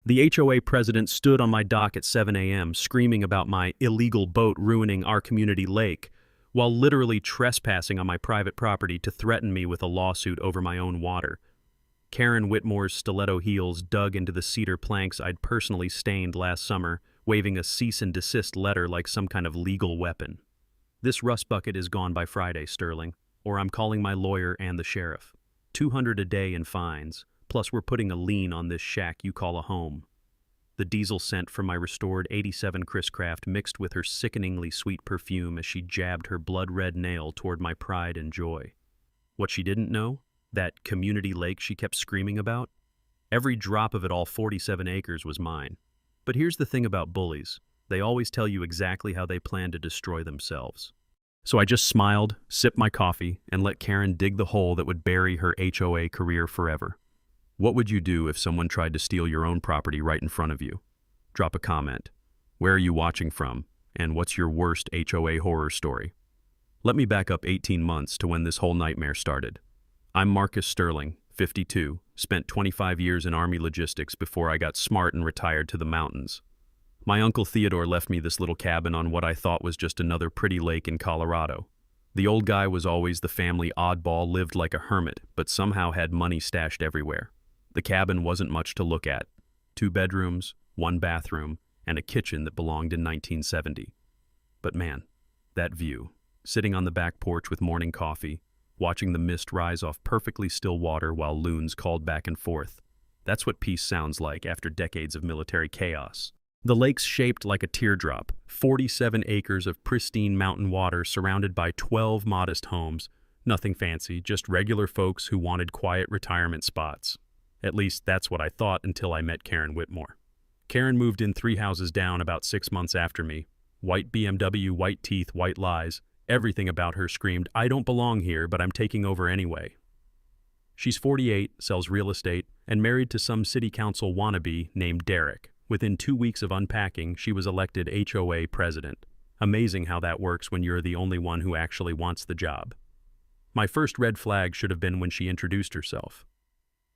The HOA president stood on my dock at 7 a.m. screaming about my illegal boat ruining our community lake, while literally trespassing on my private property to threaten me with a lawsuit over my own water. Karen Whitmore's stiletto heels dug into the cedar planks I'd personally stained last summer, waving a cease and desist letter like some kind of legal weapon. This rust bucket is gone by Friday, Sterling, or I'm calling my lawyer and the sheriff. $200 a day in fines, plus we're putting a lien on this shack you call a home. The diesel scent from my restored '87 Chris Craft mixed with her sickeningly sweet perfume as she jabbed her blood-red nail toward my pride and joy. What she didn't know? That community lake she kept screaming about? Every drop of it, all 47 acres, was mine. But here's the thing about bullies. They always tell you exactly how they plan to destroy themselves. So I just smiled, sipped my coffee, and let Karen dig the hole that would bury her HOA career forever. What would you do if someone tried to steal your own property right in front of you? Drop a comment. Where are you watching from? And what's your worst HOA horror story? Let me back up 18 months to when this whole nightmare started. I'm Marcus Sterling, 52, spent 25 years in Army logistics before I got smart and retired to the mountains. My uncle Theodore left me this little cabin on what I thought was just another pretty lake in Colorado. The old guy was always the family oddball, lived like a hermit, but somehow had money stashed everywhere. The cabin wasn't much to look at. 2 bedrooms, 1 bathroom, and a kitchen that belonged in 1970. But man, that view, sitting on the back porch with morning coffee, watching the mist rise off perfectly still water while loons called back and forth. That's what peace sounds like after decades of military chaos. The lake's shaped like a teardrop, 47 acres of pristine mountain water surrounded by 12 modest homes. Nothing fancy, just regular folks who wanted quiet retirement spots. At least that's what I thought until I met Karen Whitmore. Karen moved in 3 houses down about 6 months after me. White BMW, white teeth, white lies. Everything about her screamed, I don't belong here, but I'm taking over anyway. She's 48, sells real estate, and married to some city council wannabe named Derek. Within 2 weeks of unpacking, she was elected HOA president. Amazing how that works when you're the only one who actually wants the job. My first red flag should have been when she introduced herself.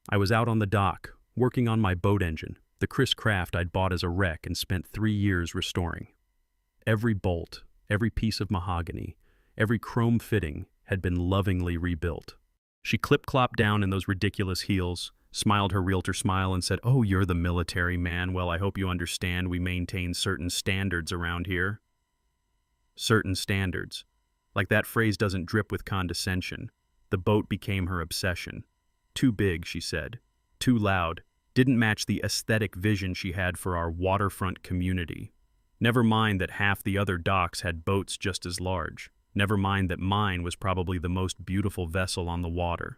I was out on the dock, working on my boat engine, the Chris Craft I'd bought as a wreck and spent 3 years restoring. Every bolt, every piece of mahogany, every chrome fitting had been lovingly rebuilt. She clip-clopped down in those ridiculous heels, smiled her realtor smile and said, "Oh, you're the military man. Well, I hope you understand we maintain certain standards around here." Certain standards. Like that phrase doesn't drip with condescension. The boat became her obsession. Too big, she said. Too loud. Didn't match the aesthetic vision she had for our waterfront community. Never mind that half the other docks had boats just as large. Never mind that mine was probably the most beautiful vessel on the water.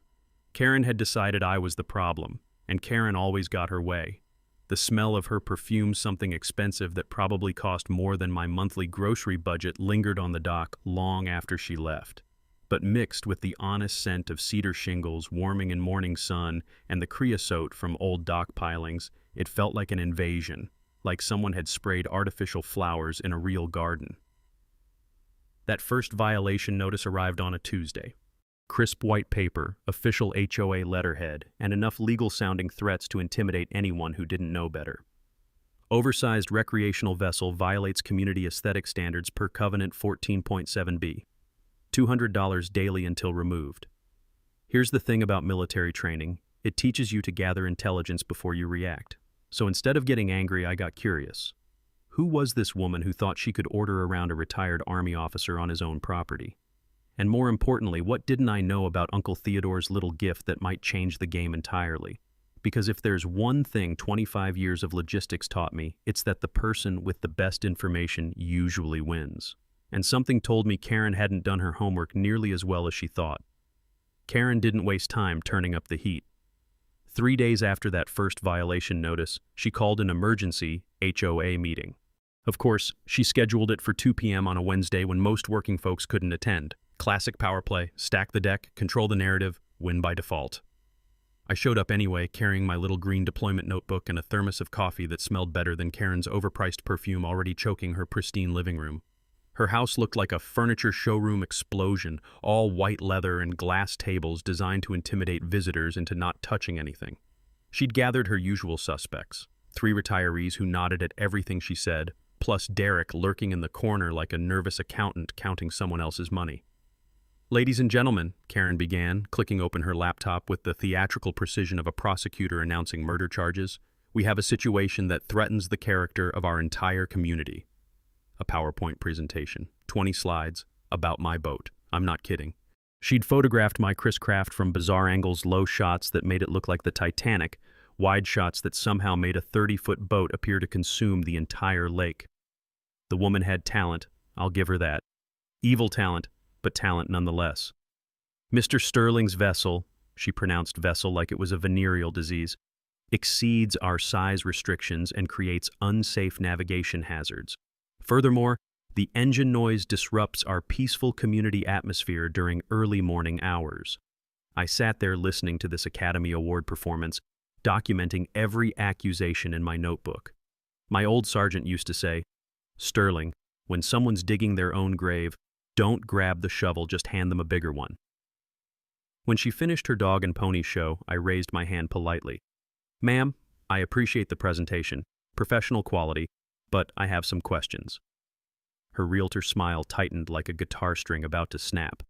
Karen had decided I was the problem, and Karen always got her way. The smell of her perfume, something expensive that probably cost more than my monthly grocery budget, lingered on the dock long after she left. But mixed with the honest scent of cedar shingles warming in morning sun and the creosote from old dock pilings, it felt like an invasion, like someone had sprayed artificial flowers in a real garden. That first violation notice arrived on a Tuesday. Crisp white paper, official HOA letterhead, and enough legal-sounding threats to intimidate anyone who didn't know better. Oversized recreational vessel violates community aesthetic standards per Covenant 14.7b. $200 daily until removed. Here's the thing about military training. It teaches you to gather intelligence before you react. So instead of getting angry, I got curious. Who was this woman who thought she could order around a retired Army officer on his own property? And more importantly, what didn't I know about Uncle Theodore's little gift that might change the game entirely? Because if there's one thing 25 years of logistics taught me, it's that the person with the best information usually wins. And something told me Karen hadn't done her homework nearly as well as she thought. Karen didn't waste time turning up the heat. 3 days after that first violation notice, she called an emergency HOA meeting. Of course, she scheduled it for 2 p.m. on a Wednesday when most working folks couldn't attend. Classic power play, stack the deck, control the narrative, win by default. I showed up anyway, carrying my little green deployment notebook and a thermos of coffee that smelled better than Karen's overpriced perfume already choking her pristine living room. Her house looked like a furniture showroom explosion, all white leather and glass tables designed to intimidate visitors into not touching anything. She'd gathered her usual suspects. 3 retirees who nodded at everything she said, plus Derek lurking in the corner like a nervous accountant counting someone else's money. "Ladies and gentlemen," Karen began, clicking open her laptop with the theatrical precision of a prosecutor announcing murder charges, "we have a situation that threatens the character of our entire community." A PowerPoint presentation, 20 slides, about my boat. I'm not kidding. She'd photographed my Chris Craft from bizarre angles, low shots that made it look like the Titanic, wide shots that somehow made a 30-foot boat appear to consume the entire lake. The woman had talent, I'll give her that. Evil talent, but talent nonetheless. "Mr. Sterling's vessel," she pronounced vessel like it was a venereal disease, "exceeds our size restrictions and creates unsafe navigation hazards. Furthermore, the engine noise disrupts our peaceful community atmosphere during early morning hours." I sat there listening to this Academy Award performance, documenting every accusation in my notebook. My old sergeant used to say, "Sterling, when someone's digging their own grave, don't grab the shovel, just hand them a bigger one." When she finished her dog and pony show, I raised my hand politely. "Ma'am, I appreciate the presentation, professional quality, but I have some questions." Her realtor smile tightened like a guitar string about to snap.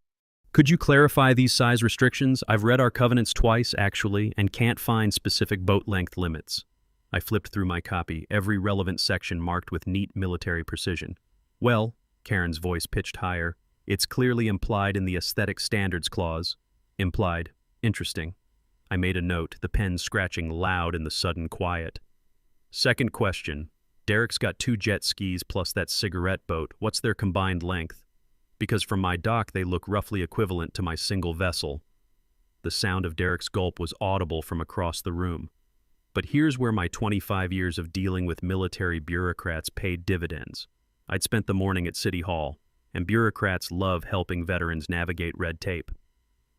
"Could you clarify these size restrictions? I've read our covenants twice, actually, and can't find specific boat length limits." I flipped through my copy, every relevant section marked with neat military precision. "Well," Karen's voice pitched higher, "it's clearly implied in the aesthetic standards clause." Implied. Interesting. I made a note, the pen scratching loud in the sudden quiet. "Second question. Derek's got 2 jet skis plus that cigarette boat. What's their combined length? Because from my dock they look roughly equivalent to my single vessel." The sound of Derek's gulp was audible from across the room. But here's where my 25 years of dealing with military bureaucrats paid dividends. I'd spent the morning at City Hall, and bureaucrats love helping veterans navigate red tape.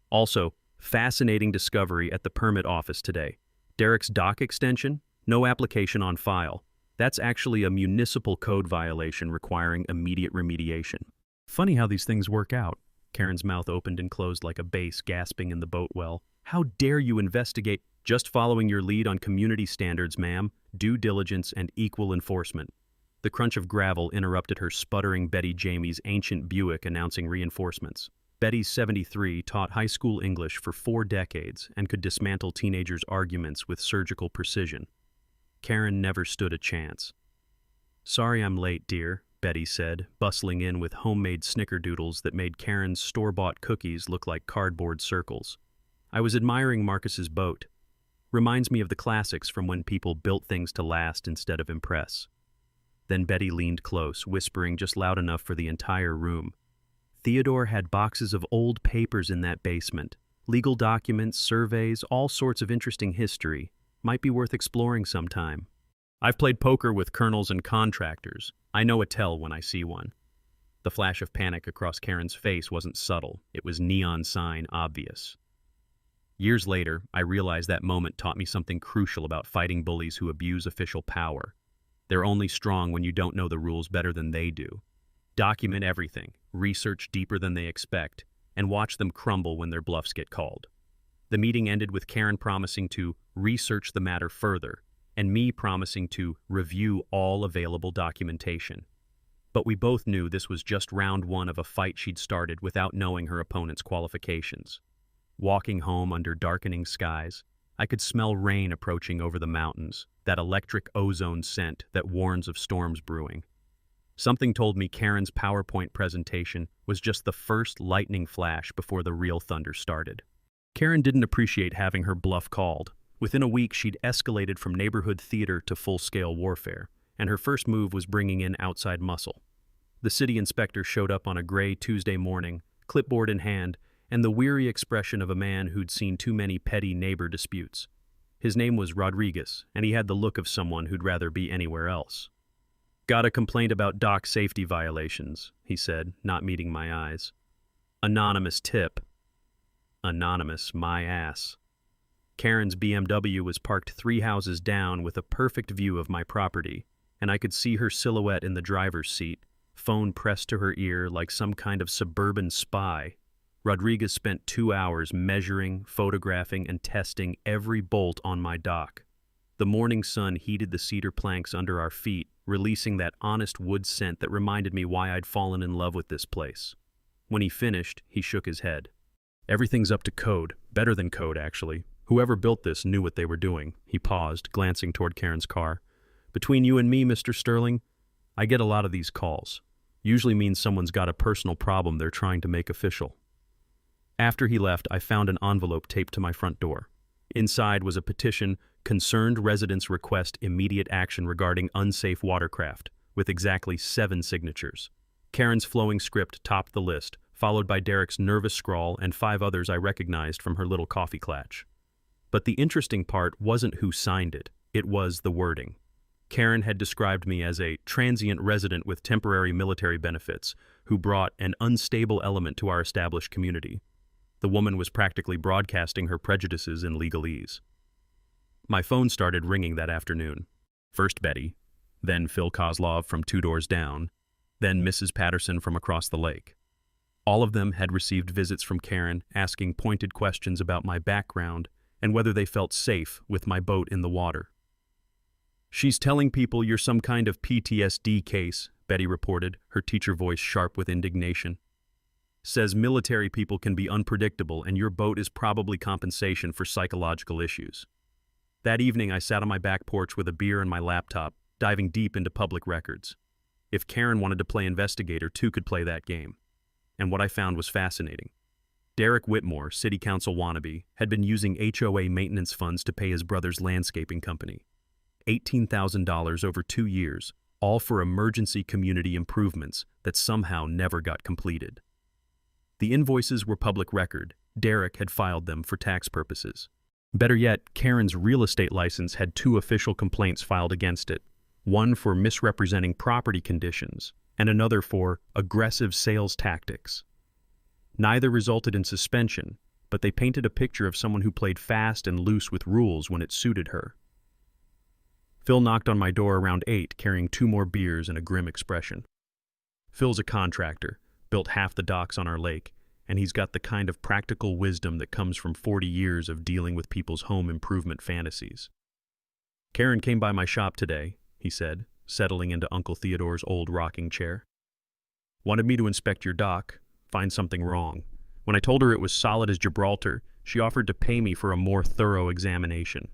Also, fascinating discovery at the permit office today. Derek's dock extension, no application on file. That's actually a municipal code violation requiring immediate remediation. Funny how these things work out. Karen's mouth opened and closed like a bass gasping in the boat well. "How dare you investigate?" "Just following your lead on community standards, ma'am, due diligence and equal enforcement." The crunch of gravel interrupted her sputtering Betty Jamie's ancient Buick announcing reinforcements. Betty, 73, taught high school English for 4 decades and could dismantle teenagers' arguments with surgical precision. Karen never stood a chance. "Sorry I'm late, dear," Betty said, bustling in with homemade snickerdoodles that made Karen's store-bought cookies look like cardboard circles. "I was admiring Marcus's boat. Reminds me of the classics from when people built things to last instead of impress." Then Betty leaned close, whispering just loud enough for the entire room. "Theodore had boxes of old papers in that basement. Legal documents, surveys, all sorts of interesting history. Might be worth exploring sometime. I've played poker with colonels and contractors. I know a tell when I see one." The flash of panic across Karen's face wasn't subtle. It was neon sign obvious. Years later, I realized that moment taught me something crucial about fighting bullies who abuse official power. They're only strong when you don't know the rules better than they do. Document everything, research deeper than they expect, and watch them crumble when their bluffs get called. The meeting ended with Karen promising to research the matter further, and me promising to review all available documentation. But we both knew this was just round 1 of a fight she'd started without knowing her opponent's qualifications. Walking home under darkening skies, I could smell rain approaching over the mountains, that electric ozone scent that warns of storms brewing. Something told me Karen's PowerPoint presentation was just the first lightning flash before the real thunder started. Karen didn't appreciate having her bluff called. Within a week, she'd escalated from neighborhood theater to full-scale warfare, and her first move was bringing in outside muscle. The city inspector showed up on a gray Tuesday morning, clipboard in hand, and the weary expression of a man who'd seen too many petty neighbor disputes. His name was Rodriguez, and he had the look of someone who'd rather be anywhere else. "Got a complaint about dock safety violations," he said, not meeting my eyes. "Anonymous tip." Anonymous, my ass. Karen's BMW was parked 3 houses down with a perfect view of my property, and I could see her silhouette in the driver's seat, phone pressed to her ear like some kind of suburban spy. Rodriguez spent 2 hours measuring, photographing, and testing every bolt on my dock. The morning sun heated the cedar planks under our feet, releasing that honest wood scent that reminded me why I'd fallen in love with this place. When he finished, he shook his head. Everything's up to code. Better than code, actually. Whoever built this knew what they were doing. He paused, glancing toward Karen's car. Between you and me, Mr. Sterling, I get a lot of these calls. Usually means someone's got a personal problem they're trying to make official. After he left, I found an envelope taped to my front door. Inside was a petition, "Concerned residents request immediate action regarding unsafe watercraft," with exactly 7 signatures. Karen's flowing script topped the list, followed by Derek's nervous scrawl and 5 others I recognized from her little coffee klatch. But the interesting part wasn't who signed it, it was the wording. Karen had described me as a transient resident with temporary military benefits who brought an unstable element to our established community. The woman was practically broadcasting her prejudices in legalese. My phone started ringing that afternoon. First Betty, then Phil Kozlov from 2 doors down, then Mrs. Patterson from across the lake. All of them had received visits from Karen asking pointed questions about my background and whether they felt safe with my boat in the water. "She's telling people you're some kind of PTSD case," Betty reported, her teacher voice sharp with indignation. "Says military people can be unpredictable and your boat is probably compensation for psychological issues." That evening I sat on my back porch with a beer and my laptop, diving deep into public records. If Karen wanted to play investigator, 2 could play that game. And what I found was fascinating. Derek Whitmore, city council wannabe, had been using HOA maintenance funds to pay his brother's landscaping company. $18,000 over 2 years, all for emergency community improvements that somehow never got completed. The invoices were public record. Derek had filed them for tax purposes. Better yet, Karen's real estate license had 2 official complaints filed against it, one for misrepresenting property conditions and another for aggressive sales tactics. Neither resulted in suspension, but they painted a picture of someone who played fast and loose with rules when it suited her. Phil knocked on my door around 8, carrying 2 more beers and a grim expression. Phil's a contractor, built half the docks on our lake, and he's got the kind of practical wisdom that comes from 40 years of dealing with people's home improvement fantasies. "Karen came by my shop today," he said, settling into Uncle Theodore's old rocking chair. "Wanted me to inspect your dock, find something wrong. When I told her it was solid as Gibraltar, she offered to pay me for a more thorough examination."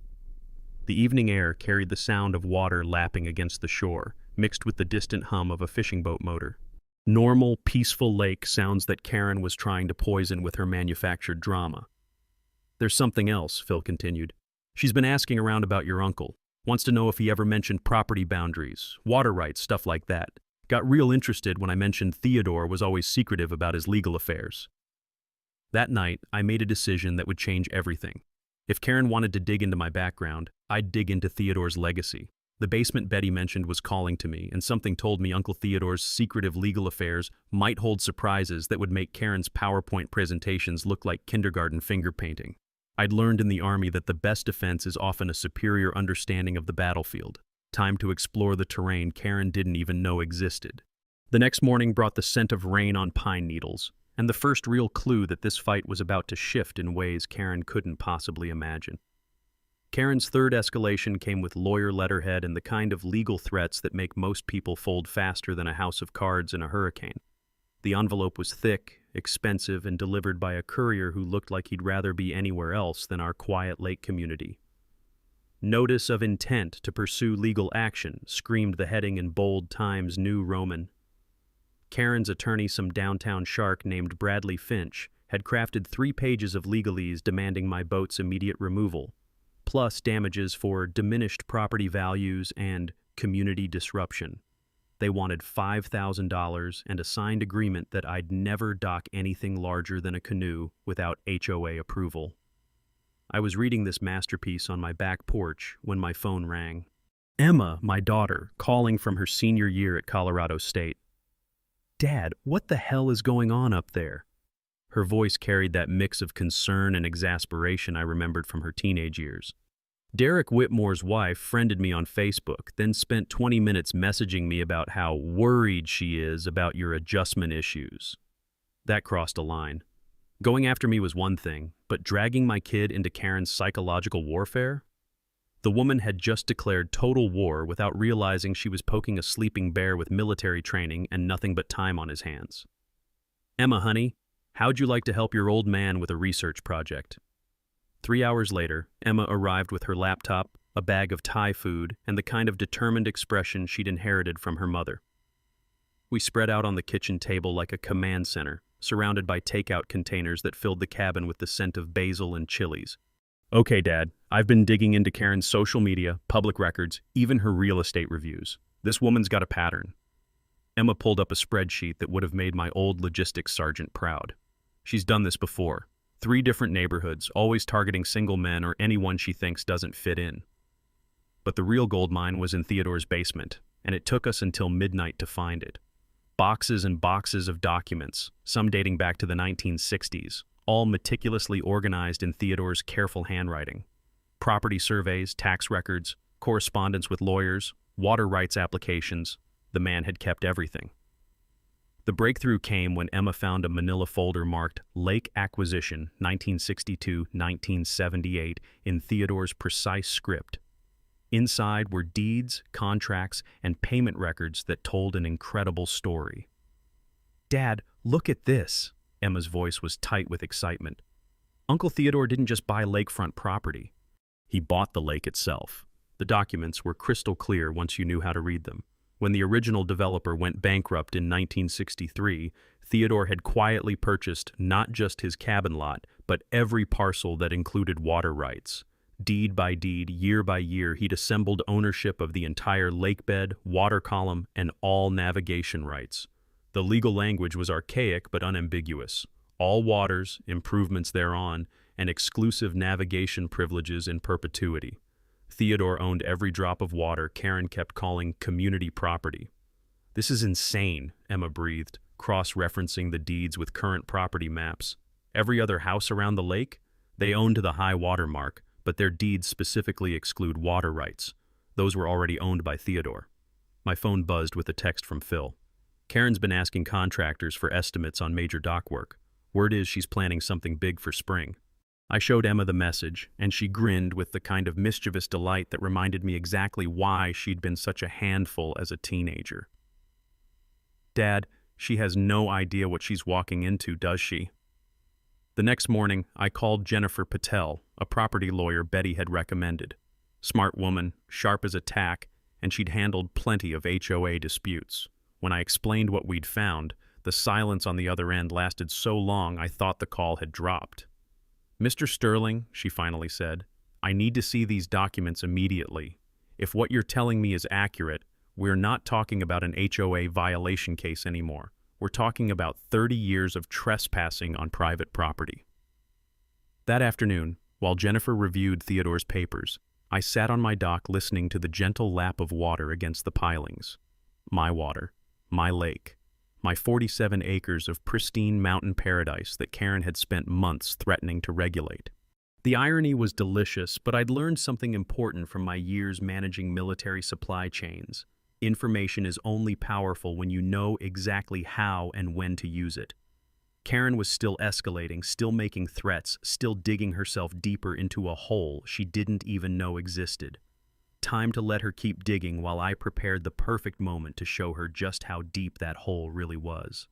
The evening air carried the sound of water lapping against the shore, mixed with the distant hum of a fishing boat motor. Normal, peaceful lake sounds that Karen was trying to poison with her manufactured drama. "There's something else," Phil continued. "She's been asking around about your uncle. Wants to know if he ever mentioned property boundaries, water rights, stuff like that. Got real interested when I mentioned Theodore was always secretive about his legal affairs." That night, I made a decision that would change everything. If Karen wanted to dig into my background, I'd dig into Theodore's legacy. The basement Betty mentioned was calling to me, and something told me Uncle Theodore's secretive legal affairs might hold surprises that would make Karen's PowerPoint presentations look like kindergarten finger painting. I'd learned in the Army that the best defense is often a superior understanding of the battlefield. Time to explore the terrain Karen didn't even know existed. The next morning brought the scent of rain on pine needles, and the first real clue that this fight was about to shift in ways Karen couldn't possibly imagine. Karen's third escalation came with lawyer letterhead and the kind of legal threats that make most people fold faster than a house of cards in a hurricane. The envelope was thick, expensive, and delivered by a courier who looked like he'd rather be anywhere else than our quiet lake community. "Notice of intent to pursue legal action," screamed the heading in bold Times New Roman. Karen's attorney, some downtown shark named Bradley Finch, had crafted 3 pages of legalese demanding my boat's immediate removal, plus damages for diminished property values and community disruption. They wanted $5,000 and a signed agreement that I'd never dock anything larger than a canoe without HOA approval. I was reading this masterpiece on my back porch when my phone rang. Emma, my daughter, calling from her senior year at Colorado State. "Dad, what the hell is going on up there?" Her voice carried that mix of concern and exasperation I remembered from her teenage years. Derek Whitmore's wife friended me on Facebook, then spent 20 minutes messaging me about how worried she is about your adjustment issues. That crossed a line. Going after me was one thing, but dragging my kid into Karen's psychological warfare? The woman had just declared total war without realizing she was poking a sleeping bear with military training and nothing but time on his hands. "Emma, honey, how'd you like to help your old man with a research project?" 3 hours later, Emma arrived with her laptop, a bag of Thai food, and the kind of determined expression she'd inherited from her mother. We spread out on the kitchen table like a command center, surrounded by takeout containers that filled the cabin with the scent of basil and chilies. "Okay, Dad, I've been digging into Karen's social media, public records, even her real estate reviews. This woman's got a pattern." Emma pulled up a spreadsheet that would have made my old logistics sergeant proud. "She's done this before. 3 different neighborhoods, always targeting single men or anyone she thinks doesn't fit in." But the real gold mine was in Theodore's basement, and it took us until midnight to find it. Boxes and boxes of documents, some dating back to the 1960s, all meticulously organized in Theodore's careful handwriting. Property surveys, tax records, correspondence with lawyers, water rights applications. The man had kept everything. The breakthrough came when Emma found a manila folder marked Lake Acquisition 1962-1978 in Theodore's precise script. Inside were deeds, contracts, and payment records that told an incredible story. "Dad, look at this." Emma's voice was tight with excitement. "Uncle Theodore didn't just buy lakefront property. He bought the lake itself." The documents were crystal clear once you knew how to read them. When the original developer went bankrupt in 1963, Theodore had quietly purchased not just his cabin lot, but every parcel that included water rights. Deed by deed, year by year, he'd assembled ownership of the entire lakebed, water column, and all navigation rights. The legal language was archaic but unambiguous. All waters, improvements thereon, and exclusive navigation privileges in perpetuity. Theodore owned every drop of water Karen kept calling community property. "This is insane," Emma breathed, cross-referencing the deeds with current property maps. "Every other house around the lake? They own to the high water mark, but their deeds specifically exclude water rights. Those were already owned by Theodore." My phone buzzed with a text from Phil. "Karen's been asking contractors for estimates on major dock work. Word is she's planning something big for spring." I showed Emma the message, and she grinned with the kind of mischievous delight that reminded me exactly why she'd been such a handful as a teenager. "Dad, she has no idea what she's walking into, does she?" The next morning, I called Jennifer Patel, a property lawyer Betty had recommended. Smart woman, sharp as a tack, and she'd handled plenty of HOA disputes. When I explained what we'd found, the silence on the other end lasted so long I thought the call had dropped. "Mr. Sterling," she finally said, "I need to see these documents immediately. If what you're telling me is accurate, we're not talking about an HOA violation case anymore. We're talking about 30 years of trespassing on private property." That afternoon, while Jennifer reviewed Theodore's papers, I sat on my dock listening to the gentle lap of water against the pilings. My water, my lake, my 47 acres of pristine mountain paradise that Karen had spent months threatening to regulate. The irony was delicious, but I'd learned something important from my years managing military supply chains. Information is only powerful when you know exactly how and when to use it. Karen was still escalating, still making threats, still digging herself deeper into a hole she didn't even know existed. Time to let her keep digging while I prepared the perfect moment to show her just how deep that hole really was.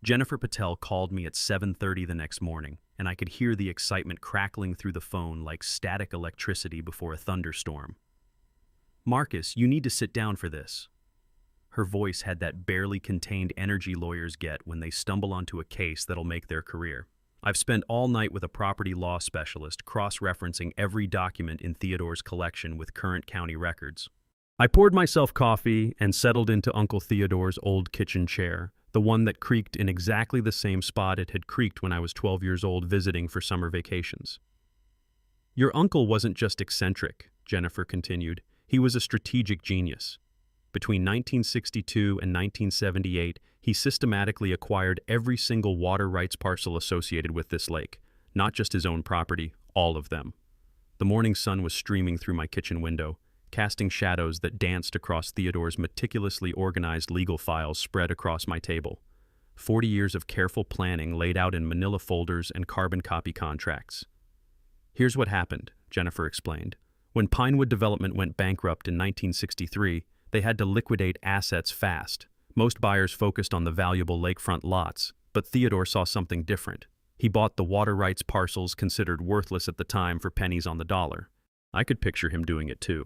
Jennifer Patel called me at 7:30 the next morning, and I could hear the excitement crackling through the phone like static electricity before a thunderstorm. "Marcus, you need to sit down for this." Her voice had that barely contained energy lawyers get when they stumble onto a case that'll make their career. "I've spent all night with a property law specialist cross-referencing every document in Theodore's collection with current county records." I poured myself coffee and settled into Uncle Theodore's old kitchen chair, the one that creaked in exactly the same spot it had creaked when I was 12 years old visiting for summer vacations. "Your uncle wasn't just eccentric," Jennifer continued. "He was a strategic genius. Between 1962 and 1978, he systematically acquired every single water rights parcel associated with this lake, not just his own property, all of them." The morning sun was streaming through my kitchen window, casting shadows that danced across Theodore's meticulously organized legal files spread across my table. 40 years of careful planning laid out in manila folders and carbon copy contracts. "Here's what happened," Jennifer explained. When Pinewood Development went bankrupt in 1963, they had to liquidate assets fast. Most buyers focused on the valuable lakefront lots, but Theodore saw something different. He bought the water rights parcels considered worthless at the time for pennies on the dollar. I could picture him doing it too.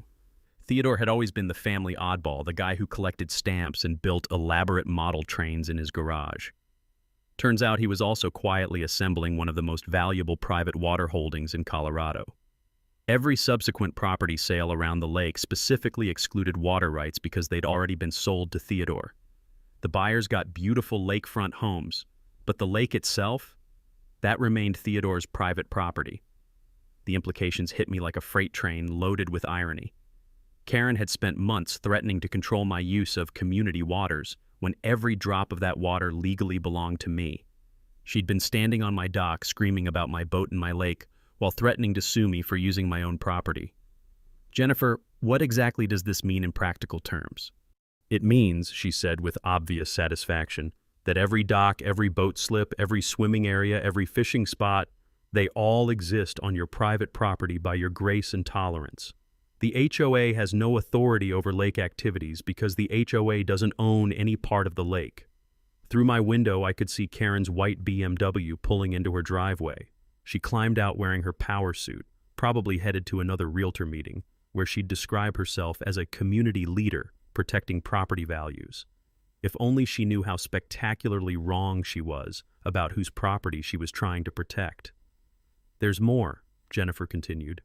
Theodore had always been the family oddball, the guy who collected stamps and built elaborate model trains in his garage. Turns out he was also quietly assembling one of the most valuable private water holdings in Colorado. Every subsequent property sale around the lake specifically excluded water rights because they'd already been sold to Theodore. The buyers got beautiful lakefront homes, but the lake itself, that remained Theodore's private property. The implications hit me like a freight train loaded with irony. Karen had spent months threatening to control my use of community waters when every drop of that water legally belonged to me. She'd been standing on my dock screaming about my boat and my lake while threatening to sue me for using my own property. Jennifer, what exactly does this mean in practical terms? It means, she said with obvious satisfaction, that every dock, every boat slip, every swimming area, every fishing spot, they all exist on your private property by your grace and tolerance. The HOA has no authority over lake activities because the HOA doesn't own any part of the lake. Through my window, I could see Karen's white BMW pulling into her driveway. She climbed out wearing her power suit, probably headed to another realtor meeting, where she'd describe herself as a community leader protecting property values. If only she knew how spectacularly wrong she was about whose property she was trying to protect. There's more, Jennifer continued.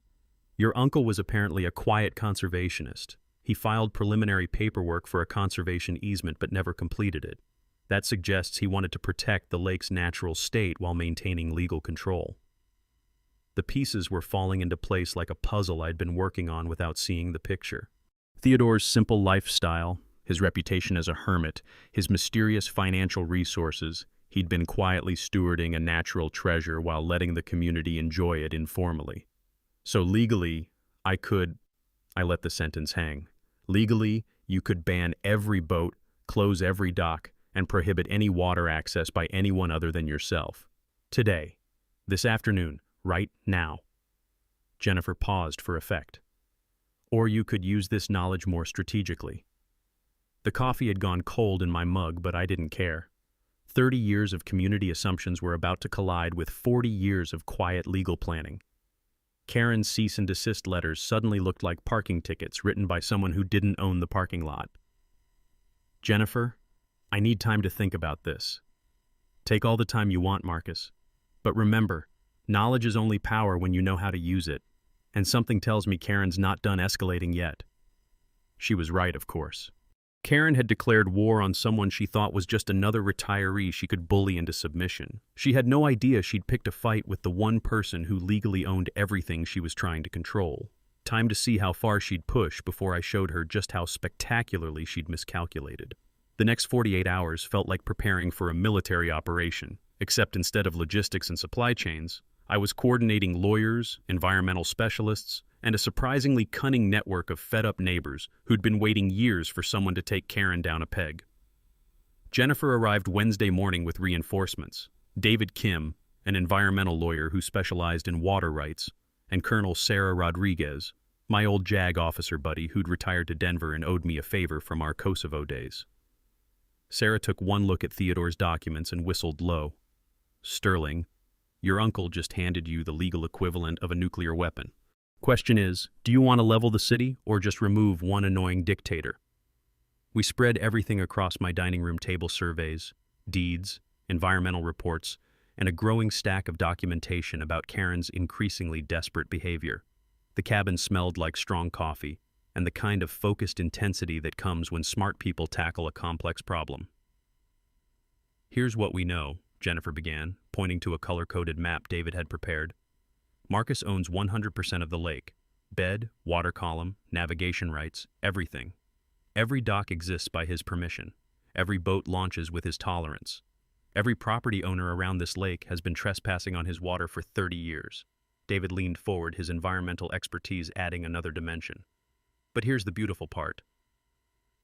Your uncle was apparently a quiet conservationist. He filed preliminary paperwork for a conservation easement but never completed it. That suggests he wanted to protect the lake's natural state while maintaining legal control. The pieces were falling into place like a puzzle I'd been working on without seeing the picture. Theodore's simple lifestyle, his reputation as a hermit, his mysterious financial resources, he'd been quietly stewarding a natural treasure while letting the community enjoy it informally. So legally, I let the sentence hang. Legally, you could ban every boat, close every dock, and prohibit any water access by anyone other than yourself. Today, this afternoon, right now. Jennifer paused for effect. Or you could use this knowledge more strategically. The coffee had gone cold in my mug, but I didn't care. 30 years of community assumptions were about to collide with 40 years of quiet legal planning. Karen's cease and desist letters suddenly looked like parking tickets written by someone who didn't own the parking lot. Jennifer, I need time to think about this. Take all the time you want, Marcus. But remember, knowledge is only power when you know how to use it. And something tells me Karen's not done escalating yet. She was right, of course. Karen had declared war on someone she thought was just another retiree she could bully into submission. She had no idea she'd picked a fight with the one person who legally owned everything she was trying to control. Time to see how far she'd push before I showed her just how spectacularly she'd miscalculated. The next 48 hours felt like preparing for a military operation, except instead of logistics and supply chains, I was coordinating lawyers, environmental specialists, and a surprisingly cunning network of fed-up neighbors who'd been waiting years for someone to take Karen down a peg. Jennifer arrived Wednesday morning with reinforcements. David Kim, an environmental lawyer who specialized in water rights, and Colonel Sarah Rodriguez, my old JAG officer buddy who'd retired to Denver and owed me a favor from our Kosovo days. Sarah took one look at Theodore's documents and whistled low. Sterling, your uncle just handed you the legal equivalent of a nuclear weapon. Question is, do you want to level the city or just remove one annoying dictator? We spread everything across my dining room table: surveys, deeds, environmental reports, and a growing stack of documentation about Karen's increasingly desperate behavior. The cabin smelled like strong coffee and the kind of focused intensity that comes when smart people tackle a complex problem. Here's what we know, Jennifer began, pointing to a color-coded map David had prepared. Marcus owns 100% of the lake. Bed, water column, navigation rights, everything. Every dock exists by his permission. Every boat launches with his tolerance. Every property owner around this lake has been trespassing on his water for 30 years. David leaned forward, his environmental expertise adding another dimension. But here's the beautiful part.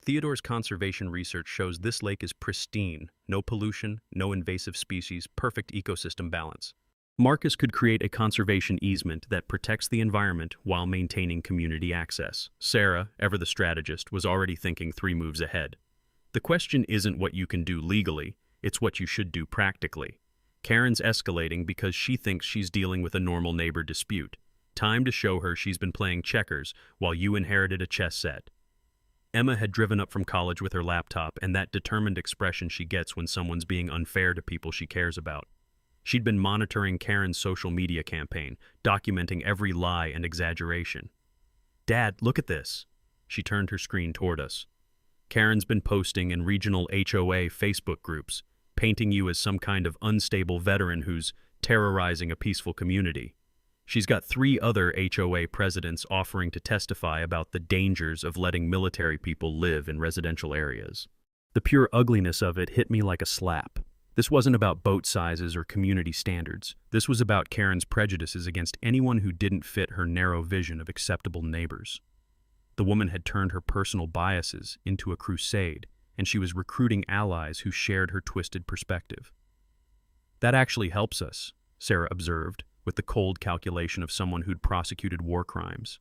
Theodore's conservation research shows this lake is pristine, no pollution, no invasive species, perfect ecosystem balance. Marcus could create a conservation easement that protects the environment while maintaining community access. Sarah, ever the strategist, was already thinking 3 moves ahead. The question isn't what you can do legally, it's what you should do practically. Karen's escalating because she thinks she's dealing with a normal neighbor dispute. Time to show her she's been playing checkers while you inherited a chess set. Emma had driven up from college with her laptop and that determined expression she gets when someone's being unfair to people she cares about. She'd been monitoring Karen's social media campaign, documenting every lie and exaggeration. "Dad, look at this." She turned her screen toward us. Karen's been posting in regional HOA Facebook groups, painting you as some kind of unstable veteran who's terrorizing a peaceful community. She's got 3 other HOA presidents offering to testify about the dangers of letting military people live in residential areas. The pure ugliness of it hit me like a slap. This wasn't about boat sizes or community standards. This was about Karen's prejudices against anyone who didn't fit her narrow vision of acceptable neighbors. The woman had turned her personal biases into a crusade, and she was recruiting allies who shared her twisted perspective. "That actually helps us," Sarah observed, with the cold calculation of someone who'd prosecuted war crimes.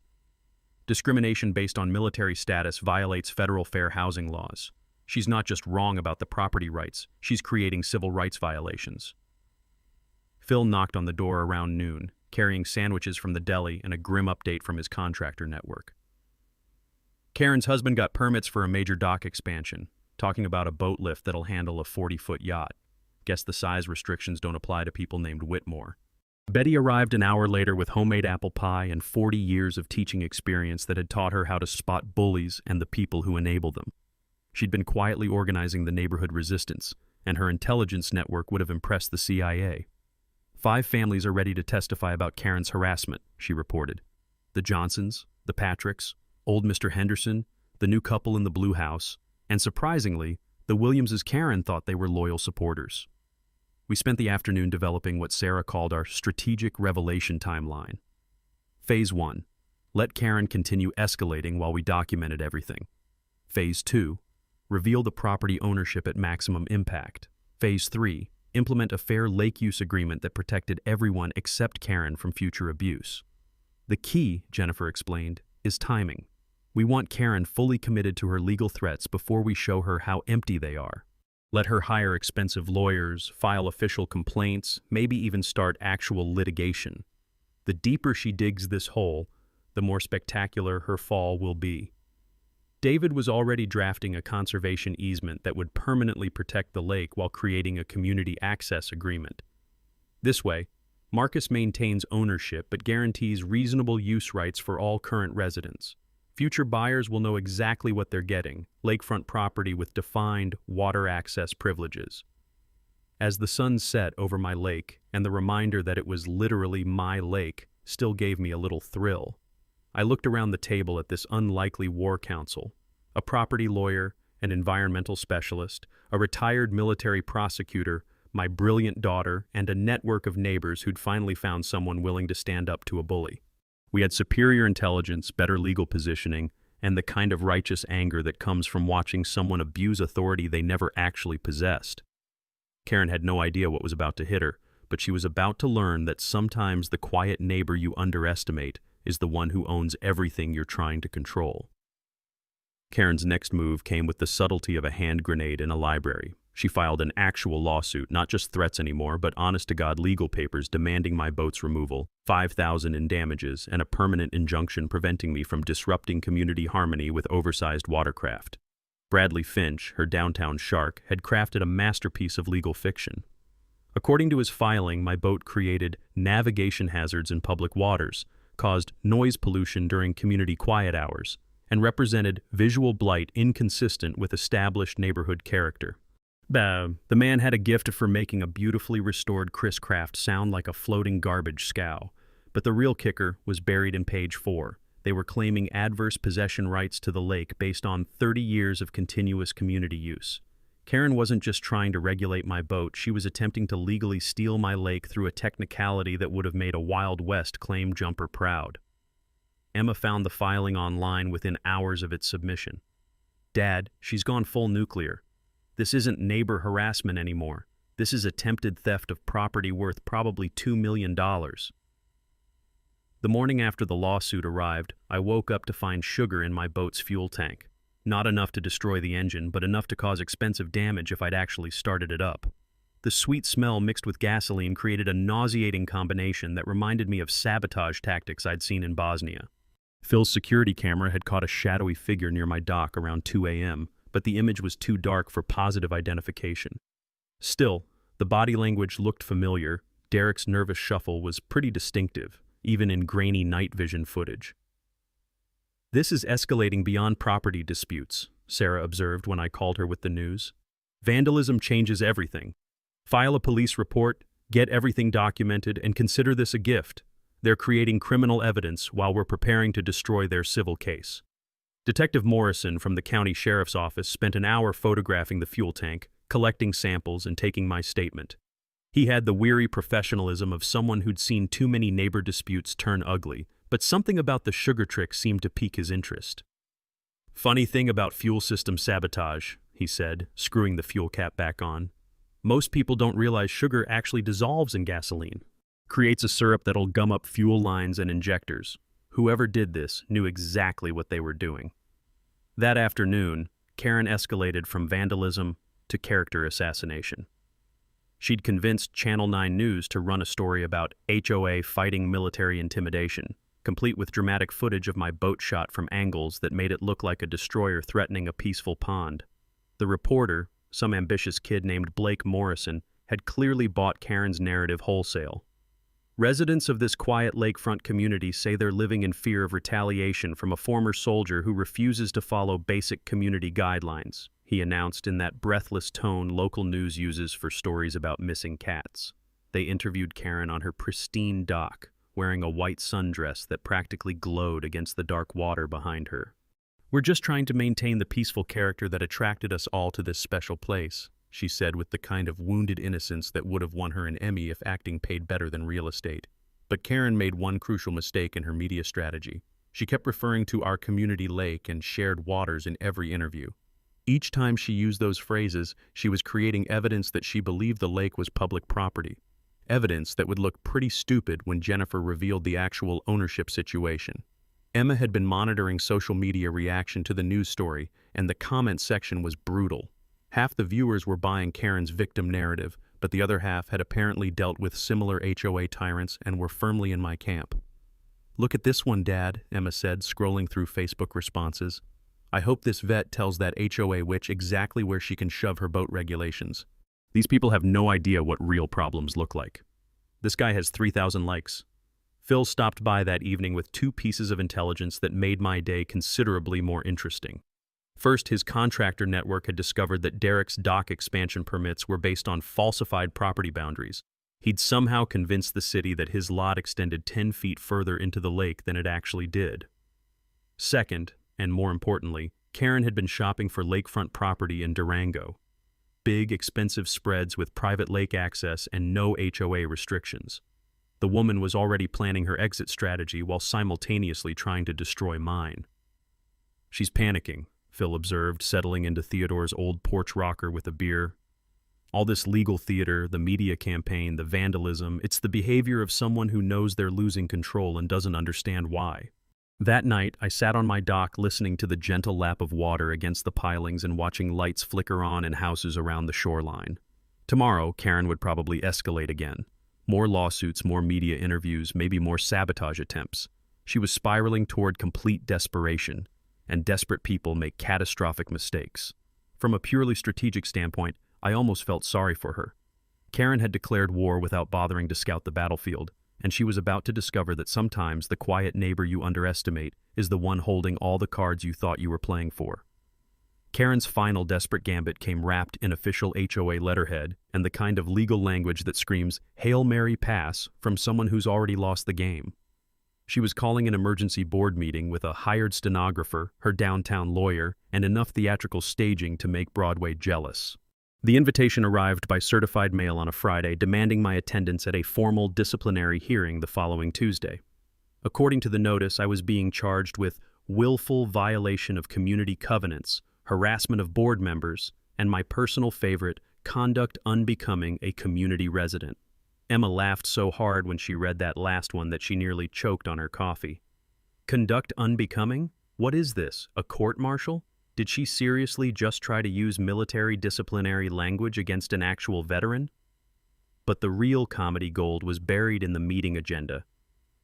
"Discrimination based on military status violates federal fair housing laws. She's not just wrong about the property rights, she's creating civil rights violations." Phil knocked on the door around noon, carrying sandwiches from the deli and a grim update from his contractor network. "Karen's husband got permits for a major dock expansion, talking about a boat lift that'll handle a 40-foot yacht. Guess the size restrictions don't apply to people named Whitmore." Betty arrived an hour later with homemade apple pie and 40 years of teaching experience that had taught her how to spot bullies and the people who enable them. She'd been quietly organizing the neighborhood resistance, and her intelligence network would have impressed the CIA. 5 families are ready to testify about Karen's harassment, she reported. The Johnsons, the Patricks, old Mr. Henderson, the new couple in the blue house, and surprisingly, the Williamses' Karen thought they were loyal supporters. We spent the afternoon developing what Sarah called our strategic revelation timeline. Phase 1. Let Karen continue escalating while we documented everything. Phase 2. Reveal the property ownership at maximum impact. Phase 3. Implement a fair lake use agreement that protected everyone except Karen from future abuse. The key, Jennifer explained, is timing. We want Karen fully committed to her legal threats before we show her how empty they are. Let her hire expensive lawyers, file official complaints, maybe even start actual litigation. The deeper she digs this hole, the more spectacular her fall will be. David was already drafting a conservation easement that would permanently protect the lake while creating a community access agreement. This way, Marcus maintains ownership but guarantees reasonable use rights for all current residents. Future buyers will know exactly what they're getting, lakefront property with defined water access privileges. As the sun set over my lake, and the reminder that it was literally my lake still gave me a little thrill, I looked around the table at this unlikely war council: a property lawyer, an environmental specialist, a retired military prosecutor, my brilliant daughter, and a network of neighbors who'd finally found someone willing to stand up to a bully. We had superior intelligence, better legal positioning, and the kind of righteous anger that comes from watching someone abuse authority they never actually possessed. Karen had no idea what was about to hit her, but she was about to learn that sometimes the quiet neighbor you underestimate is the one who owns everything you're trying to control. Karen's next move came with the subtlety of a hand grenade in a library. She filed an actual lawsuit, not just threats anymore, but honest-to-God legal papers demanding my boat's removal, $5,000 in damages, and a permanent injunction preventing me from disrupting community harmony with oversized watercraft. Bradley Finch, her downtown shark, had crafted a masterpiece of legal fiction. According to his filing, my boat created navigation hazards in public waters, caused noise pollution during community quiet hours, and represented visual blight inconsistent with established neighborhood character. The man had a gift for making a beautifully restored Chris Craft sound like a floating garbage scow, but the real kicker was buried in page 4. They were claiming adverse possession rights to the lake based on 30 years of continuous community use. Karen wasn't just trying to regulate my boat, she was attempting to legally steal my lake through a technicality that would have made a Wild West claim jumper proud. Emma found the filing online within hours of its submission. "Dad, she's gone full nuclear. This isn't neighbor harassment anymore. This is attempted theft of property worth probably $2 million. The morning after the lawsuit arrived, I woke up to find sugar in my boat's fuel tank. Not enough to destroy the engine, but enough to cause expensive damage if I'd actually started it up. The sweet smell mixed with gasoline created a nauseating combination that reminded me of sabotage tactics I'd seen in Bosnia. Phil's security camera had caught a shadowy figure near my dock around 2 a.m., but the image was too dark for positive identification. Still, the body language looked familiar. Derek's nervous shuffle was pretty distinctive, even in grainy night vision footage. "This is escalating beyond property disputes," Sarah observed when I called her with the news. "Vandalism changes everything. File a police report, get everything documented, and consider this a gift. They're creating criminal evidence while we're preparing to destroy their civil case." Detective Morrison from the county sheriff's office spent an hour photographing the fuel tank, collecting samples, and taking my statement. He had the weary professionalism of someone who'd seen too many neighbor disputes turn ugly, but something about the sugar trick seemed to pique his interest. "Funny thing about fuel system sabotage," he said, screwing the fuel cap back on. "Most people don't realize sugar actually dissolves in gasoline. Creates a syrup that'll gum up fuel lines and injectors. Whoever did this knew exactly what they were doing." That afternoon, Karen escalated from vandalism to character assassination. She'd convinced Channel 9 News to run a story about HOA fighting military intimidation, complete with dramatic footage of my boat shot from angles that made it look like a destroyer threatening a peaceful pond. The reporter, some ambitious kid named Blake Morrison, had clearly bought Karen's narrative wholesale. "Residents of this quiet lakefront community say they're living in fear of retaliation from a former soldier who refuses to follow basic community guidelines," he announced in that breathless tone local news uses for stories about missing cats. They interviewed Karen on her pristine dock, wearing a white sundress that practically glowed against the dark water behind her. "We're just trying to maintain the peaceful character that attracted us all to this special place," she said with the kind of wounded innocence that would have won her an Emmy if acting paid better than real estate. But Karen made one crucial mistake in her media strategy. She kept referring to our community lake and shared waters in every interview. Each time she used those phrases, she was creating evidence that she believed the lake was public property. Evidence that would look pretty stupid when Jennifer revealed the actual ownership situation. Emma had been monitoring social media reaction to the news story, and the comment section was brutal. Half the viewers were buying Karen's victim narrative, but the other half had apparently dealt with similar HOA tyrants and were firmly in my camp. "Look at this one, Dad," Emma said, scrolling through Facebook responses. "I hope this vet tells that HOA witch exactly where she can shove her boat regulations. These people have no idea what real problems look like." This guy has 3,000 likes. Phil stopped by that evening with 2 pieces of intelligence that made my day considerably more interesting. First, his contractor network had discovered that Derek's dock expansion permits were based on falsified property boundaries. He'd somehow convinced the city that his lot extended 10 feet further into the lake than it actually did. Second, and more importantly, Karen had been shopping for lakefront property in Durango. Big, expensive spreads with private lake access and no HOA restrictions. The woman was already planning her exit strategy while simultaneously trying to destroy mine. "She's panicking," Phil observed, settling into Theodore's old porch rocker with a beer. "All this legal theater, the media campaign, the vandalism, it's the behavior of someone who knows they're losing control and doesn't understand why." That night, I sat on my dock listening to the gentle lap of water against the pilings and watching lights flicker on in houses around the shoreline. Tomorrow, Karen would probably escalate again. More lawsuits, more media interviews, maybe more sabotage attempts. She was spiraling toward complete desperation, and desperate people make catastrophic mistakes. From a purely strategic standpoint, I almost felt sorry for her. Karen had declared war without bothering to scout the battlefield, and she was about to discover that sometimes the quiet neighbor you underestimate is the one holding all the cards you thought you were playing for. Karen's final desperate gambit came wrapped in official HOA letterhead and the kind of legal language that screams, "Hail Mary pass," from someone who's already lost the game. She was calling an emergency board meeting with a hired stenographer, her downtown lawyer, and enough theatrical staging to make Broadway jealous. The invitation arrived by certified mail on a Friday, demanding my attendance at a formal disciplinary hearing the following Tuesday. According to the notice, I was being charged with willful violation of community covenants, harassment of board members, and my personal favorite, Conduct unbecoming a community resident. Emma laughed so hard when she read that last one that she nearly choked on her coffee. Conduct unbecoming? What is this, a court-martial? Did she seriously just try to use military disciplinary language against an actual veteran? But the real comedy gold was buried in the meeting agenda.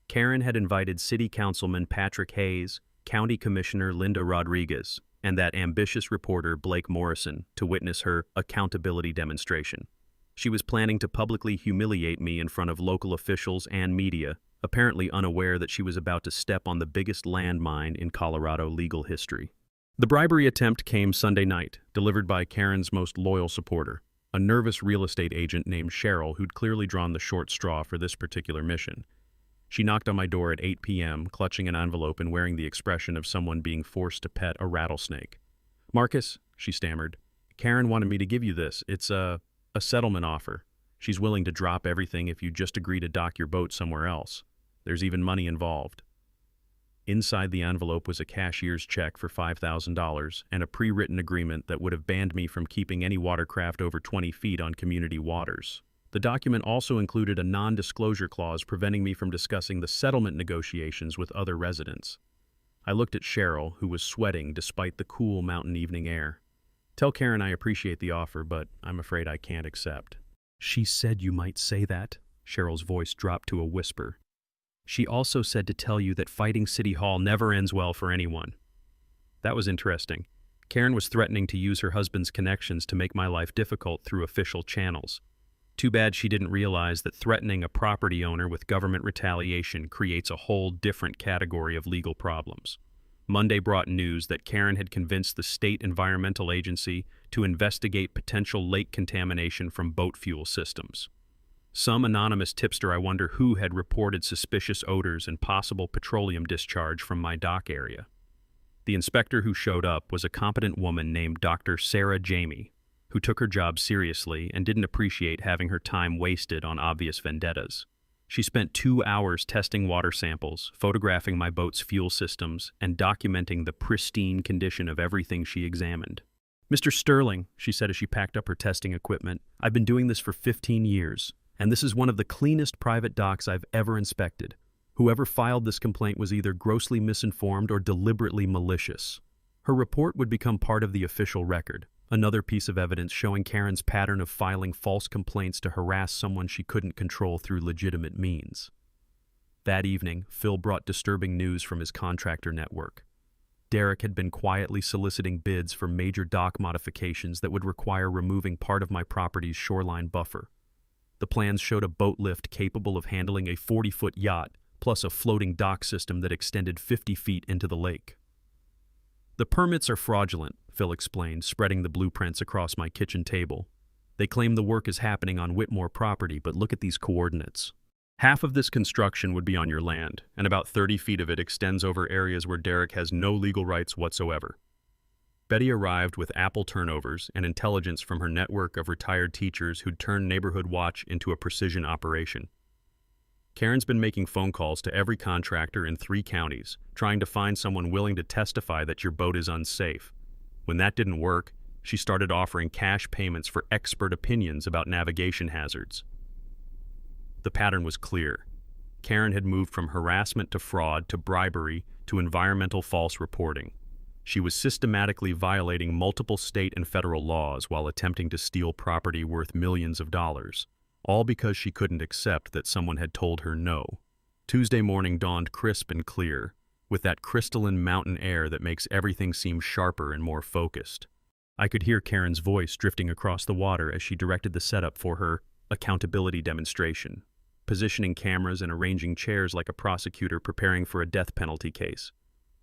Karen had invited City Councilman Patrick Hayes, County Commissioner Linda Rodriguez, and that ambitious reporter Blake Morrison to witness her accountability demonstration. She was planning to publicly humiliate me in front of local officials and media, apparently unaware that she was about to step on the biggest landmine in Colorado legal history. The bribery attempt came Sunday night, delivered by Karen's most loyal supporter, a nervous real estate agent named Cheryl who'd clearly drawn the short straw for this particular mission. She knocked on my door at 8 p.m., clutching an envelope and wearing the expression of someone being forced to pet a rattlesnake. "Marcus," she stammered, "Karen wanted me to give you this. It's a settlement offer. She's willing to drop everything if you just agree to dock your boat somewhere else. There's even money involved." Inside the envelope was a cashier's check for $5,000 and a pre-written agreement that would have banned me from keeping any watercraft over 20 feet on community waters. The document also included a non-disclosure clause preventing me from discussing the settlement negotiations with other residents. I looked at Cheryl, who was sweating despite the cool mountain evening air. "Tell Karen I appreciate the offer, but I'm afraid I can't accept." "She said you might say that." Cheryl's voice dropped to a whisper. "She also said to tell you that fighting City Hall never ends well for anyone." That was interesting. Karen was threatening to use her husband's connections to make my life difficult through official channels. Too bad she didn't realize that threatening a property owner with government retaliation creates a whole different category of legal problems. Monday brought news that Karen had convinced the state environmental agency to investigate potential lake contamination from boat fuel systems. Some anonymous tipster, I wonder who, had reported suspicious odors and possible petroleum discharge from my dock area. The inspector who showed up was a competent woman named Dr. Sarah Jamie, who took her job seriously and didn't appreciate having her time wasted on obvious vendettas. She spent 2 hours testing water samples, photographing my boat's fuel systems, and documenting the pristine condition of everything she examined. "Mr. Sterling," she said as she packed up her testing equipment, "I've been doing this for 15 years, and this is one of the cleanest private docks I've ever inspected. Whoever filed this complaint was either grossly misinformed or deliberately malicious." Her report would become part of the official record, another piece of evidence showing Karen's pattern of filing false complaints to harass someone she couldn't control through legitimate means. That evening, Phil brought disturbing news from his contractor network. Derek had been quietly soliciting bids for major dock modifications that would require removing part of my property's shoreline buffer. The plans showed a boat lift capable of handling a 40-foot yacht, plus a floating dock system that extended 50 feet into the lake. "The permits are fraudulent," Phil explained, spreading the blueprints across my kitchen table. "They claim the work is happening on Whitmore property, but look at these coordinates. Half of this construction would be on your land, and about 30 feet of it extends over areas where Derek has no legal rights whatsoever." Betty arrived with Apple turnovers and intelligence from her network of retired teachers who'd turned Neighborhood Watch into a precision operation. Karen's been making phone calls to every contractor in 3 counties, trying to find someone willing to testify that your boat is unsafe. When that didn't work, she started offering cash payments for expert opinions about navigation hazards. The pattern was clear. Karen had moved from harassment to fraud to bribery to environmental false reporting. She was systematically violating multiple state and federal laws while attempting to steal property worth millions of dollars, all because she couldn't accept that someone had told her no. Tuesday morning dawned crisp and clear, with that crystalline mountain air that makes everything seem sharper and more focused. I could hear Karen's voice drifting across the water as she directed the setup for her accountability demonstration, positioning cameras and arranging chairs like a prosecutor preparing for a death penalty case.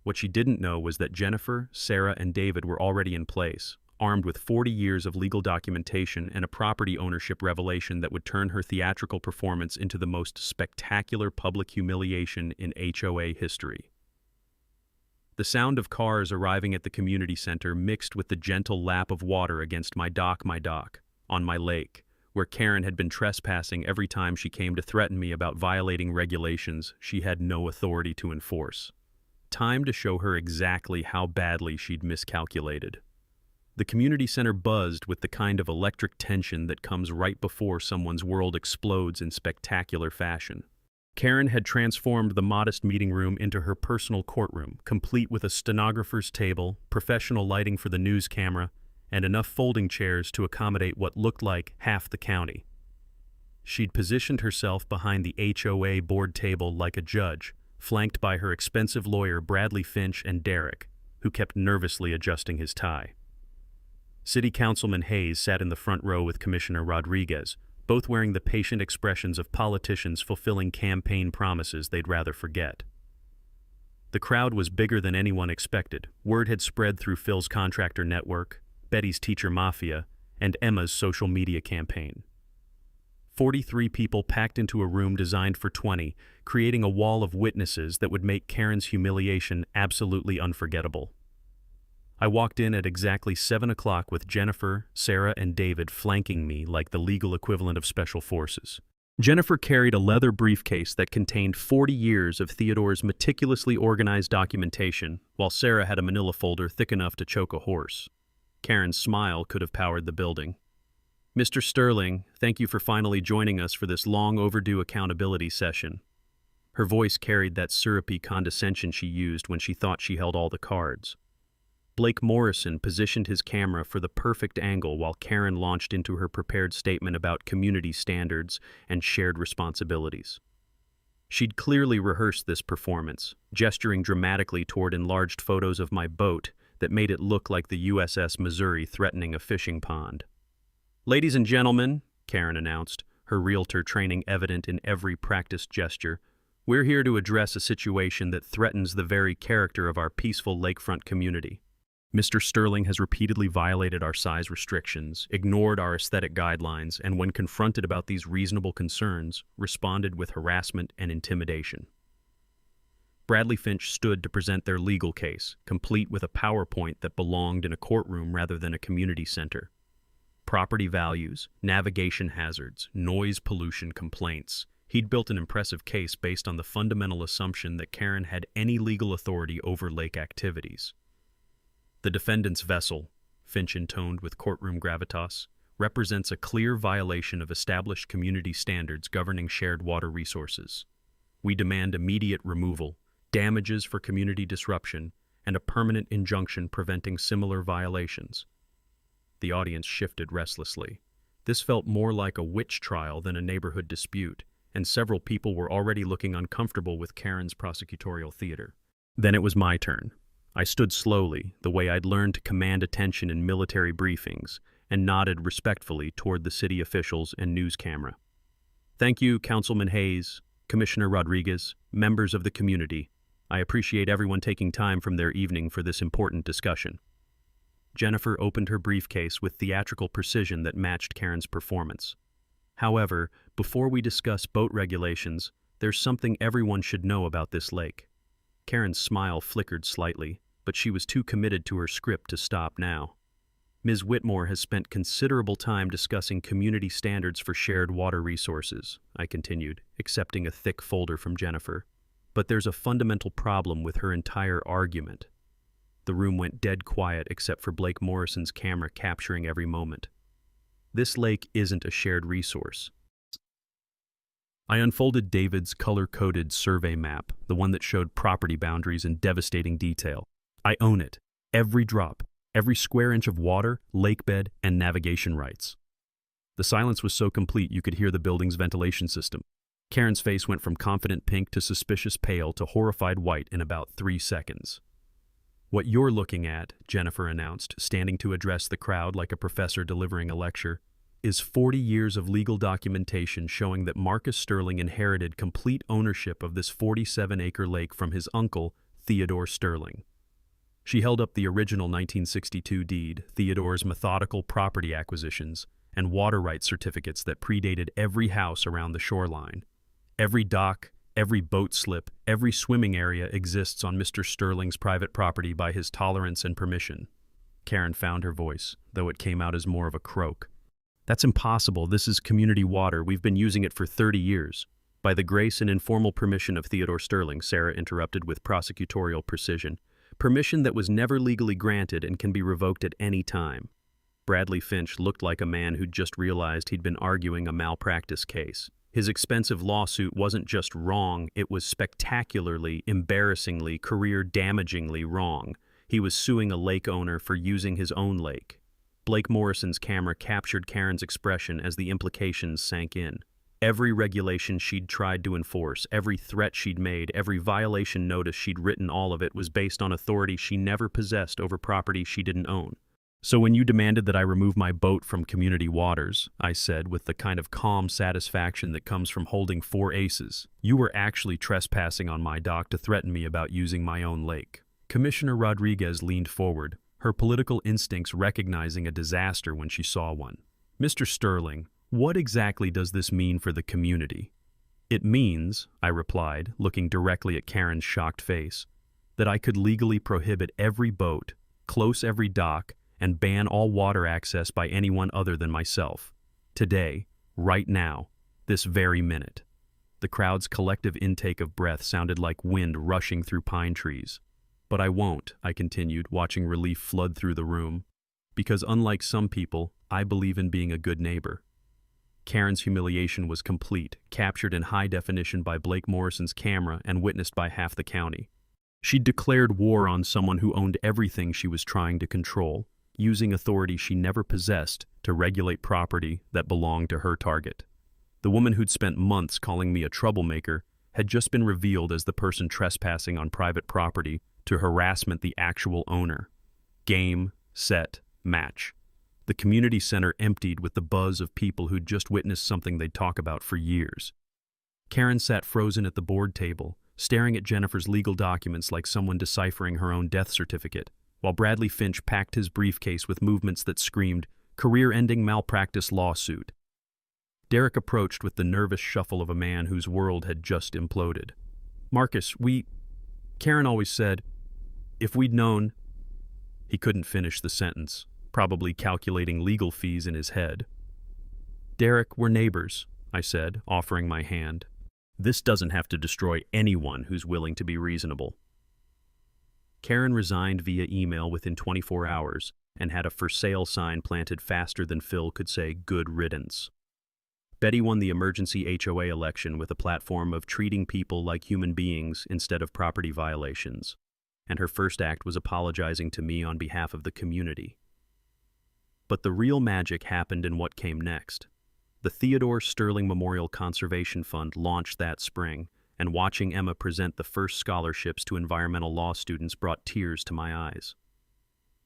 What she didn't know was that Jennifer, Sarah, and David were already in place, armed with 40 years of legal documentation and a property ownership revelation that would turn her theatrical performance into the most spectacular public humiliation in HOA history. The sound of cars arriving at the community center mixed with the gentle lap of water against my dock, on my lake, where Karen had been trespassing every time she came to threaten me about violating regulations she had no authority to enforce. Time to show her exactly how badly she'd miscalculated. The community center buzzed with the kind of electric tension that comes right before someone's world explodes in spectacular fashion. Karen had transformed the modest meeting room into her personal courtroom, complete with a stenographer's table, professional lighting for the news camera, and enough folding chairs to accommodate what looked like half the county. She'd positioned herself behind the HOA board table like a judge, flanked by her expensive lawyer Bradley Finch and Derek, who kept nervously adjusting his tie. City Councilman Hayes sat in the front row with Commissioner Rodriguez, both wearing the patient expressions of politicians fulfilling campaign promises they'd rather forget. The crowd was bigger than anyone expected. Word had spread through Phil's contractor network, Betty's teacher mafia, and Emma's social media campaign. 43 people packed into a room designed for 20, creating a wall of witnesses that would make Karen's humiliation absolutely unforgettable. I walked in at exactly 7 o'clock with Jennifer, Sarah, and David flanking me like the legal equivalent of special forces. Jennifer carried a leather briefcase that contained 40 years of Theodore's meticulously organized documentation, while Sarah had a manila folder thick enough to choke a horse. Karen's smile could have powered the building. Mr. Sterling, thank you for finally joining us for this long-overdue accountability session. Her voice carried that syrupy condescension she used when she thought she held all the cards. Blake Morrison positioned his camera for the perfect angle while Karen launched into her prepared statement about community standards and shared responsibilities. She'd clearly rehearsed this performance, gesturing dramatically toward enlarged photos of my boat that made it look like the USS Missouri threatening a fishing pond. Ladies and gentlemen, Karen announced, her realtor training evident in every practiced gesture, we're here to address a situation that threatens the very character of our peaceful lakefront community. Mr. Sterling has repeatedly violated our size restrictions, ignored our aesthetic guidelines, and when confronted about these reasonable concerns, responded with harassment and intimidation. Bradley Finch stood to present their legal case, complete with a PowerPoint that belonged in a courtroom rather than a community center. Property values, navigation hazards, noise pollution complaints. He'd built an impressive case based on the fundamental assumption that Karen had any legal authority over lake activities. The defendant's vessel, Finch intoned with courtroom gravitas, represents a clear violation of established community standards governing shared water resources. We demand immediate removal, damages for community disruption, and a permanent injunction preventing similar violations. The audience shifted restlessly. This felt more like a witch trial than a neighborhood dispute, and several people were already looking uncomfortable with Karen's prosecutorial theater. Then it was my turn. I stood slowly, the way I'd learned to command attention in military briefings, and nodded respectfully toward the city officials and news camera. Thank you, Councilman Hayes, Commissioner Rodriguez, members of the community. I appreciate everyone taking time from their evening for this important discussion. Jennifer opened her briefcase with theatrical precision that matched Karen's performance. However, before we discuss boat regulations, there's something everyone should know about this lake. Karen's smile flickered slightly, but she was too committed to her script to stop now. Ms. Whitmore has spent considerable time discussing community standards for shared water resources, I continued, accepting a thick folder from Jennifer. But there's a fundamental problem with her entire argument. The room went dead quiet except for Blake Morrison's camera capturing every moment. This lake isn't a shared resource. I unfolded David's color-coded survey map, the one that showed property boundaries in devastating detail. I own it. Every drop, every square inch of water, lake bed, and navigation rights. The silence was so complete you could hear the building's ventilation system. Karen's face went from confident pink to suspicious pale to horrified white in about 3 seconds. What you're looking at, Jennifer announced, standing to address the crowd like a professor delivering a lecture, is 40 years of legal documentation showing that Marcus Sterling inherited complete ownership of this 47-acre lake from his uncle, Theodore Sterling. She held up the original 1962 deed, Theodore's methodical property acquisitions, and water rights certificates that predated every house around the shoreline. Every dock, every boat slip, every swimming area exists on Mr. Sterling's private property by his tolerance and permission. Karen found her voice, though it came out as more of a croak. That's impossible. This is community water. We've been using it for 30 years. By the grace and informal permission of Theodore Sterling, Sarah interrupted with prosecutorial precision. permission that was never legally granted and can be revoked at any time. Bradley Finch looked like a man who'd just realized he'd been arguing a malpractice case. His expensive lawsuit wasn't just wrong, it was spectacularly, embarrassingly, career-damagingly wrong. He was suing a lake owner for using his own lake. Blake Morrison's camera captured Karen's expression as the implications sank in. Every regulation she'd tried to enforce, every threat she'd made, every violation notice she'd written, all of it was based on authority she never possessed over property she didn't own. "So when you demanded that I remove my boat from community waters," I said with the kind of calm satisfaction that comes from holding 4 aces, "you were actually trespassing on my dock to threaten me about using my own lake." Commissioner Rodriguez leaned forward, her political instincts recognizing a disaster when she saw one. "Mr. Sterling, what exactly does this mean for the community?" "It means," I replied, looking directly at Karen's shocked face, "that I could legally prohibit every boat, close every dock, and ban all water access by anyone other than myself. Today, right now, this very minute." The crowd's collective intake of breath sounded like wind rushing through pine trees. "But I won't," I continued, watching relief flood through the room, "because unlike some people, I believe in being a good neighbor." Karen's humiliation was complete, captured in high definition by Blake Morrison's camera and witnessed by half the county. She'd declared war on someone who owned everything she was trying to control, using authority she never possessed to regulate property that belonged to her target. The woman who'd spent months calling me a troublemaker had just been revealed as the person trespassing on private property to harassment the actual owner. Game, set, match. The community center emptied with the buzz of people who'd just witnessed something they'd talk about for years. Karen sat frozen at the board table, staring at Jennifer's legal documents like someone deciphering her own death certificate, while Bradley Finch packed his briefcase with movements that screamed, "Career-ending malpractice lawsuit." Derek approached with the nervous shuffle of a man whose world had just imploded. "Marcus, Karen always said, if we'd known..." He couldn't finish the sentence, probably calculating legal fees in his head. "Derek, we're neighbors," I said, offering my hand. "This doesn't have to destroy anyone who's willing to be reasonable." Karen resigned via email within 24 hours and had a for sale sign planted faster than Phil could say good riddance. Betty won the emergency HOA election with a platform of treating people like human beings instead of property violations, and her first act was apologizing to me on behalf of the community. But the real magic happened in what came next. The Theodore Sterling Memorial Conservation Fund launched that spring, and watching Emma present the first scholarships to environmental law students brought tears to my eyes.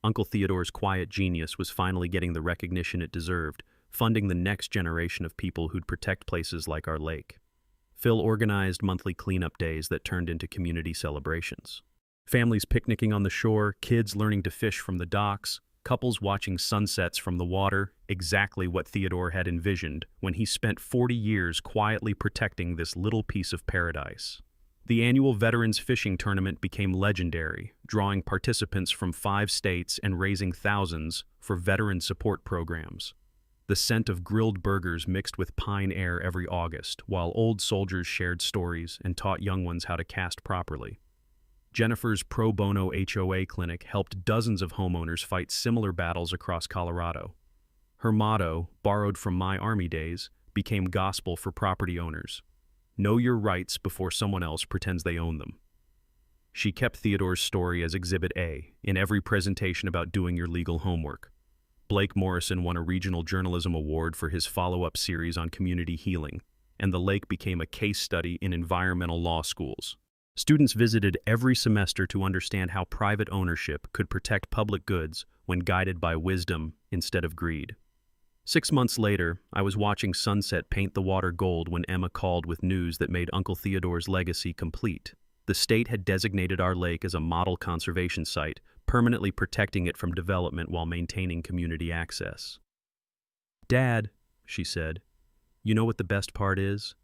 Uncle Theodore's quiet genius was finally getting the recognition it deserved, funding the next generation of people who'd protect places like our lake. Phil organized monthly cleanup days that turned into community celebrations. Families picnicking on the shore, kids learning to fish from the docks, couples watching sunsets from the water, exactly what Theodore had envisioned when he spent 40 years quietly protecting this little piece of paradise. The annual Veterans Fishing Tournament became legendary, drawing participants from 5 states and raising thousands for veteran support programs. The scent of grilled burgers mixed with pine air every August, while old soldiers shared stories and taught young ones how to cast properly. Jennifer's pro bono HOA clinic helped dozens of homeowners fight similar battles across Colorado. Her motto, borrowed from my Army days, became gospel for property owners. Know your rights before someone else pretends they own them. She kept Theodore's story as Exhibit A in every presentation about doing your legal homework. Blake Morrison won a regional journalism award for his follow-up series on community healing, and the lake became a case study in environmental law schools. Students visited every semester to understand how private ownership could protect public goods when guided by wisdom instead of greed. 6 months later, I was watching sunset paint the water gold when Emma called with news that made Uncle Theodore's legacy complete. The state had designated our lake as a model conservation site, permanently protecting it from development while maintaining community access. "Dad," she said, "you know what the best part is?"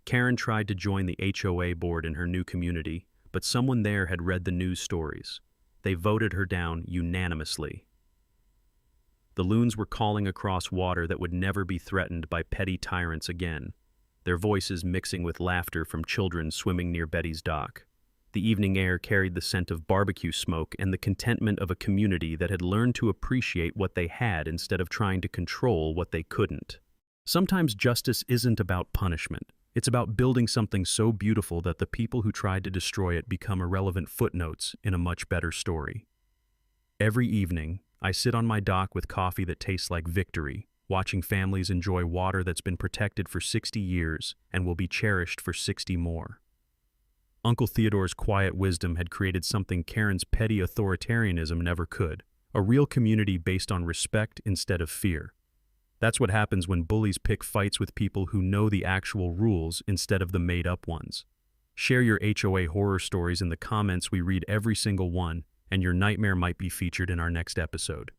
Karen tried to join the HOA board in her new community, but someone there had read the news stories. They voted her down unanimously. The loons were calling across water that would never be threatened by petty tyrants again, their voices mixing with laughter from children swimming near Betty's dock. The evening air carried the scent of barbecue smoke and the contentment of a community that had learned to appreciate what they had instead of trying to control what they couldn't. Sometimes justice isn't about punishment. It's about building something so beautiful that the people who tried to destroy it become irrelevant footnotes in a much better story. Every evening, I sit on my dock with coffee that tastes like victory, watching families enjoy water that's been protected for 60 years and will be cherished for 60 more. Uncle Theodore's quiet wisdom had created something Karen's petty authoritarianism never could, a real community based on respect instead of fear. That's what happens when bullies pick fights with people who know the actual rules instead of the made-up ones. Share your HOA horror stories in the comments. We read every single one, and your nightmare might be featured in our next episode.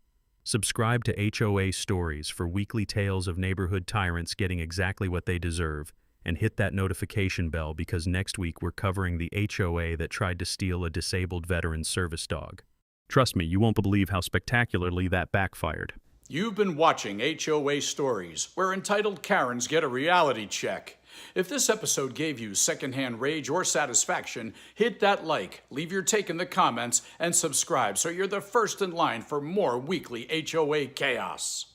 Subscribe to HOA Stories for weekly tales of neighborhood tyrants getting exactly what they deserve, and hit that notification bell because next week we're covering the HOA that tried to steal a disabled veteran's service dog. Trust me, you won't believe how spectacularly that backfired. You've been watching HOA Stories, where entitled Karens get a reality check. If this episode gave you secondhand rage or satisfaction, hit that like, leave your take in the comments, and subscribe so you're the first in line for more weekly HOA chaos.